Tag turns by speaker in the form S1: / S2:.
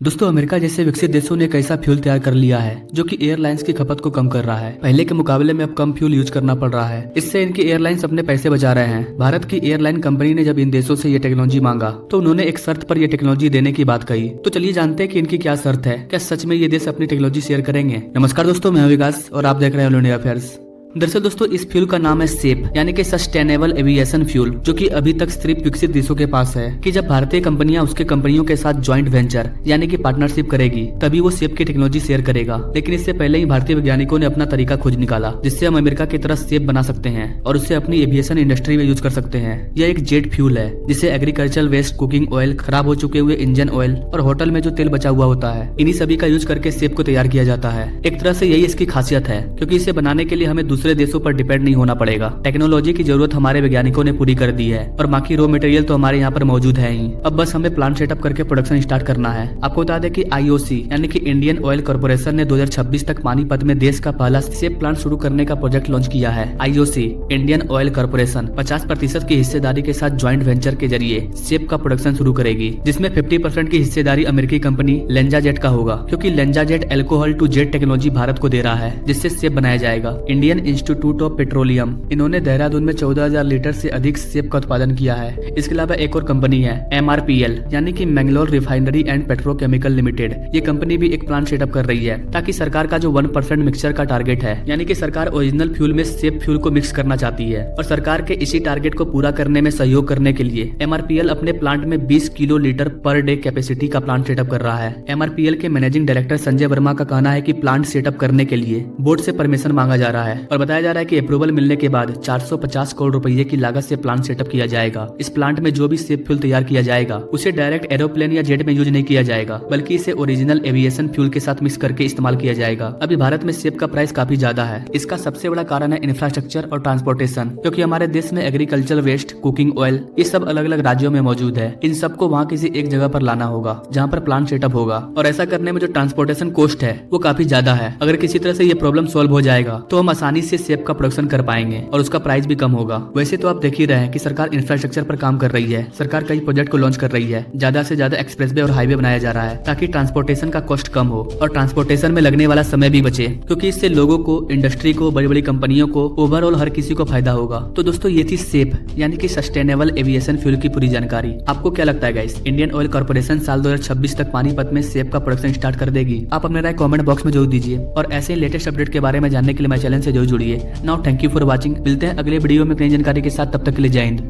S1: दोस्तों अमेरिका जैसे विकसित देशों ने एक ऐसा फ्यूल तैयार कर लिया है जो कि एयरलाइंस की खपत को कम कर रहा है। पहले के मुकाबले में अब कम फ्यूल यूज करना पड़ रहा है। इससे इनकी एयरलाइंस अपने पैसे बचा रहे हैं। भारत की एयरलाइन कंपनी ने जब इन देशों से ये टेक्नोलॉजी मांगा तो उन्होंने एक शर्त पर यह टेक्नोलॉजी देने की बात कही। तो चलिए जानते हैं कि इनकी क्या शर्त है। क्या सच में ये देश अपनी टेक्नोलॉजी शेयर करेंगे? नमस्कार दोस्तों, मैं विकास और आप देख रहे हैं ऑल इंडिया अफेयर्स। दरअसल दोस्तों इस फ्यूल का नाम है सेप यानी कि सस्टेनेबल एविएशन फ्यूल, जो कि अभी तक सिर्फ विकसित देशों के पास है कि जब भारतीय कंपनियां उसके कंपनियों के साथ ज्वाइंट वेंचर यानी कि पार्टनरशिप करेगी तभी वो सेप की टेक्नोलॉजी शेयर करेगा। लेकिन इससे पहले ही भारतीय वैज्ञानिकों ने अपना तरीका खोज निकाला जिससे हम अमेरिका की तरह सेप बना सकते हैं और उसे अपनी एविएशन इंडस्ट्री में यूज कर सकते हैं। यह एक जेट फ्यूल है जिसे एग्रीकल्चरल वेस्ट, कुकिंग ऑयल, खराब हो चुके हुए इंजन ऑयल और होटल में जो तेल बचा हुआ होता है, इन्हीं सभी का यूज करके सेप को तैयार किया जाता है। एक तरह से यही इसकी खासियत है, क्योंकि इसे बनाने के लिए हमें दूसरे देशों पर डिपेंड नहीं होना पड़ेगा। टेक्नोलॉजी की जरूरत हमारे वैज्ञानिकों ने पूरी कर दी है और बाकी रॉ मटेरियल तो हमारे यहाँ पर मौजूद है ही। अब बस हमें प्लांट सेटअप करके प्रोडक्शन स्टार्ट करना है। आपको बता दें कि IOC यानी कि इंडियन ऑयल कॉर्पोरेशन ने 2026 तक पानीपत में देश का पहला सेप प्लांट शुरू करने का प्रोजेक्ट लॉन्च किया है। IOC इंडियन ऑयल कॉर्पोरेशन 50% की हिस्सेदारी के साथ ज्वाइंट वेंचर के जरिए सेप का प्रोडक्शन शुरू करेगी, जिसमें 50% की हिस्सेदारी अमेरिकी कंपनी लेंजाजेट का होगा, क्योंकि लेंजाजेट alcohol to jet technology Bharat को दे रहा है जिससे सेप बनाया जाएगा। इंडियन इंस्टीट्यूट ऑफ पेट्रोलियम, इन्होंने देहरादून में 14,000 लीटर से अधिक सेप का उत्पादन किया है। इसके अलावा एक और कंपनी है MRPL यानी कि Mangalore refinery and petrochemical limited. ये कंपनी भी एक प्लांट सेटअप कर रही है ताकि सरकार का जो 1% मिक्सचर का टारगेट है, यानी कि सरकार ओरिजिनल फ्यूल में सेप फ्यूल को मिक्स करना चाहती है और सरकार के इसी टारगेट को पूरा करने में सहयोग करने के लिए MRPL अपने प्लांट में 20 kilo litre per day capacity का प्लांट सेटअप कर रहा है। MRPL के मैनेजिंग डायरेक्टर संजय वर्मा का कहना है कि प्लांट सेटअप करने के लिए बोर्ड से परमिशन मांगा जा रहा है और बताया जा रहा है कि अप्रूवल मिलने के बाद 450 करोड़ रुपए की लागत से प्लांट सेटअप किया जाएगा। इस प्लांट में जो भी सेप फ्यूल तैयार किया जाएगा उसे डायरेक्ट एरोप्लेन या जेट में यूज नहीं किया जाएगा, बल्कि इसे ओरिजिनल एविएशन फ्यूल के साथ मिक्स करके इस्तेमाल किया जाएगा। अभी भारत में सेप का प्राइस काफी ज्यादा है। इसका सबसे बड़ा कारण है इंफ्रास्ट्रक्चर और ट्रांसपोर्टेशन, क्योंकि हमारे देश में एग्रीकल्चर वेस्ट, कुकिंग ऑयल ये सब अलग अलग राज्यों में मौजूद है। इन सबको वहाँ किसी एक जगह पर लाना होगा जहाँ पर प्लांट सेटअप होगा, और ऐसा करने में जो ट्रांसपोर्टेशन कॉस्ट है वो काफी ज्यादा है। अगर किसी तरह से ये प्रॉब्लम सॉल्व हो जाएगा तो हम आसानी से सेप का प्रोडक्शन कर पाएंगे और उसका प्राइस भी कम होगा। वैसे तो आप देख ही रहे हैं कि सरकार इंफ्रास्ट्रक्चर पर काम कर रही है। सरकार कई प्रोजेक्ट को लॉन्च कर रही है। ज्यादा से ज्यादा एक्सप्रेसवे और हाईवे बनाया जा रहा है ताकि ट्रांसपोर्टेशन का कॉस्ट कम हो और ट्रांसपोर्टेशन में लगने वाला समय भी बचे, क्योंकि इससे लोगों को, इंडस्ट्री को, बड़ी बड़ी कंपनियों को, ओवरऑल हर किसी को फायदा होगा। तो दोस्तों ये थी सेप यानी कि सस्टेनेबल एविएशन फ्यूल की पूरी जानकारी। आपको क्या लगता है गाइस, इंडियन ऑयल कॉर्पोरेशन साल 2026 तक पानीपत में सेप का प्रोडक्शन स्टार्ट कर देगी? आप अपने राय कमेंट बॉक्स में जरूर दीजिए और ऐसे लेटेस्ट अपडेट के बारे में जानने के लिए मेरे चैनल से जरूर जुड़िए। Now thank you for watching. मिलते हैं अगले वीडियो में नई जानकारी के साथ, तब तक के लिए जय हिंद।